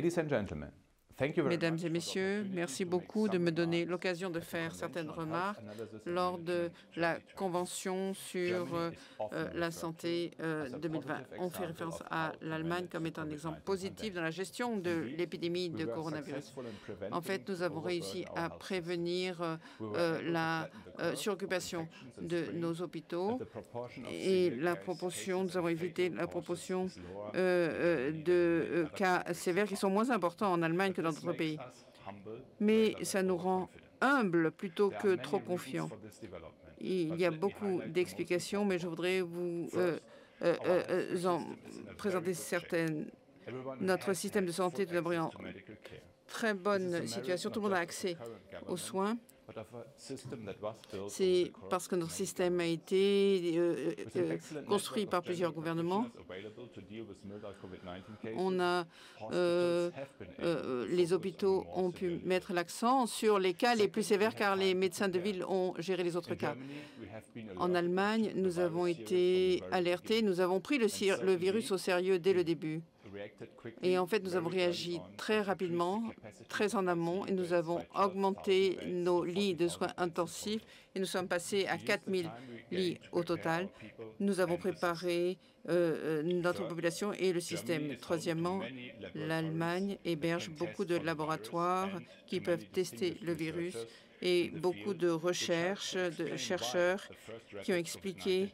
Ladies and gentlemen, thank you very Mesdames much et messieurs, merci beaucoup de me donner l'occasion de faire certaines remarques lors de la Convention sur la santé 2020. On fait référence à l'Allemagne comme étant un exemple positif dans la gestion de l'épidémie de coronavirus. En fait, nous avons réussi à prévenir la suroccupation de nos hôpitaux et la proportion, nous avons évité la proportion de cas sévères qui sont moins importants en Allemagne que dans d'autres pays. Mais ça nous rend humbles plutôt que trop confiants. Il y a beaucoup d'explications, mais je voudrais vous en présenter certaines. Notre système de santé, tout d'abord, est en très bonne situation. Tout le monde a accès aux soins. C'est parce que notre système a été construit par plusieurs gouvernements. Les hôpitaux ont pu mettre l'accent sur les cas les plus sévères car les médecins de ville ont géré les autres cas. En Allemagne, nous avons été alertés, nous avons pris le virus au sérieux dès le début. Et en fait, nous avons réagi très rapidement, très en amont, et nous avons augmenté nos lits de soins intensifs et nous sommes passés à 4000 lits au total. Nous avons préparé notre population et le système. Troisièmement, l'Allemagne héberge beaucoup de laboratoires qui peuvent tester le virus et beaucoup de recherches, de chercheurs qui ont expliqué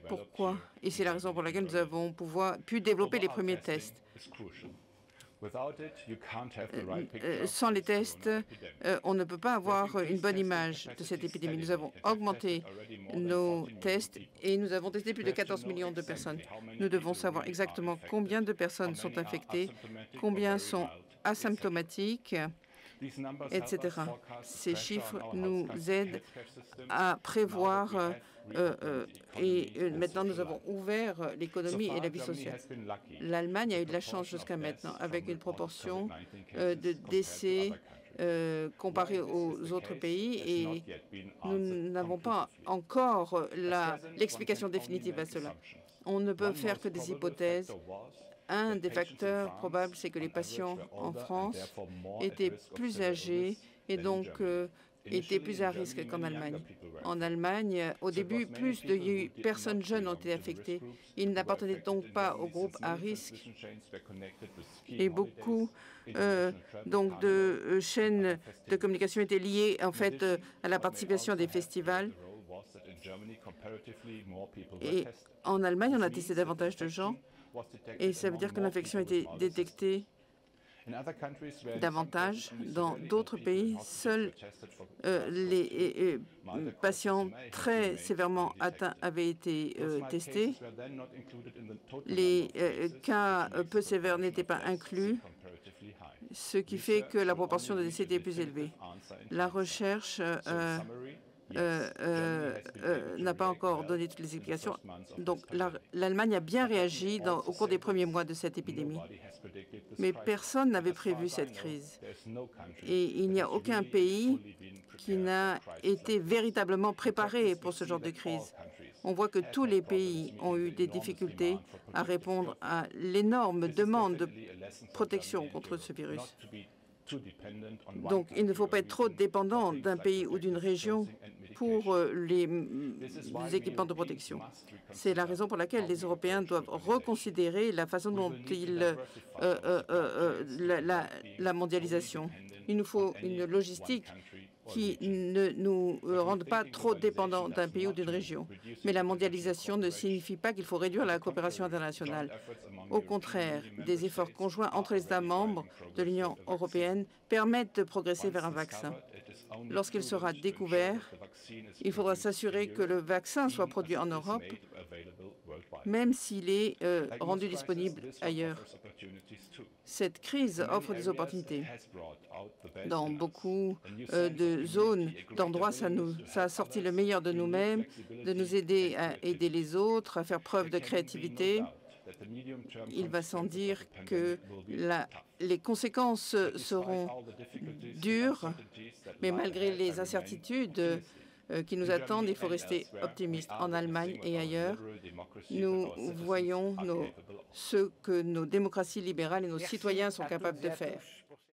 pourquoi. Et c'est la raison pour laquelle nous avons pu développer les premiers tests. Sans les tests, on ne peut pas avoir une bonne image de cette épidémie. Nous avons augmenté nos tests et nous avons testé plus de 14 millions de personnes. Nous devons savoir exactement combien de personnes sont infectées, combien sont asymptomatiques, etc. Ces chiffres nous aident à prévoir et maintenant nous avons ouvert l'économie et la vie sociale. L'Allemagne a eu de la chance jusqu'à maintenant avec une proportion de décès comparée aux autres pays et nous n'avons pas encore l'explication définitive à cela. On ne peut faire que des hypothèses. Un des facteurs probables, c'est que les patients en France étaient plus âgés et donc étaient plus à risque qu'en Allemagne. En Allemagne, au début, plus de personnes jeunes ont été affectées. Ils n'appartenaient donc pas au groupe à risque. Et beaucoup de chaînes de communication étaient liées en fait à la participation des festivals. Et en Allemagne, on a testé davantage de gens. Et ça veut dire que l'infection a été détectée davantage. Dans d'autres pays, seuls les patients très sévèrement atteints avaient été testés. Les cas peu sévères n'étaient pas inclus, ce qui fait que la proportion de décès était plus élevée. La recherche n'a pas encore donné toutes les explications. Donc l'Allemagne a bien réagi au cours des premiers mois de cette épidémie. Mais personne n'avait prévu cette crise. Et il n'y a aucun pays qui n'a été véritablement préparé pour ce genre de crise. On voit que tous les pays ont eu des difficultés à répondre à l'énorme demande de protection contre ce virus. Donc, il ne faut pas être trop dépendant d'un pays ou d'une région pour les équipements de protection. C'est la raison pour laquelle les Européens doivent reconsidérer la façon dont ils la mondialisation. Il nous faut une logistique qui ne nous rende pas trop dépendants d'un pays ou d'une région. Mais la mondialisation ne signifie pas qu'il faut réduire la coopération internationale. Au contraire, des efforts conjoints entre les États membres de l'Union européenne permettent de progresser vers un vaccin. Lorsqu'il sera découvert, il faudra s'assurer que le vaccin soit produit en Europe, même s'il est rendu disponible ailleurs. Cette crise offre des opportunités. Dans beaucoup de zones, d'endroits, ça a sorti le meilleur de nous-mêmes, de nous aider à aider les autres, à faire preuve de créativité. Il va sans dire que les conséquences seront dures, mais malgré les incertitudes, qui nous attendent. Il faut rester optimiste. En Allemagne et ailleurs, nous voyons ce que nos démocraties libérales et nos citoyens sont capables de faire.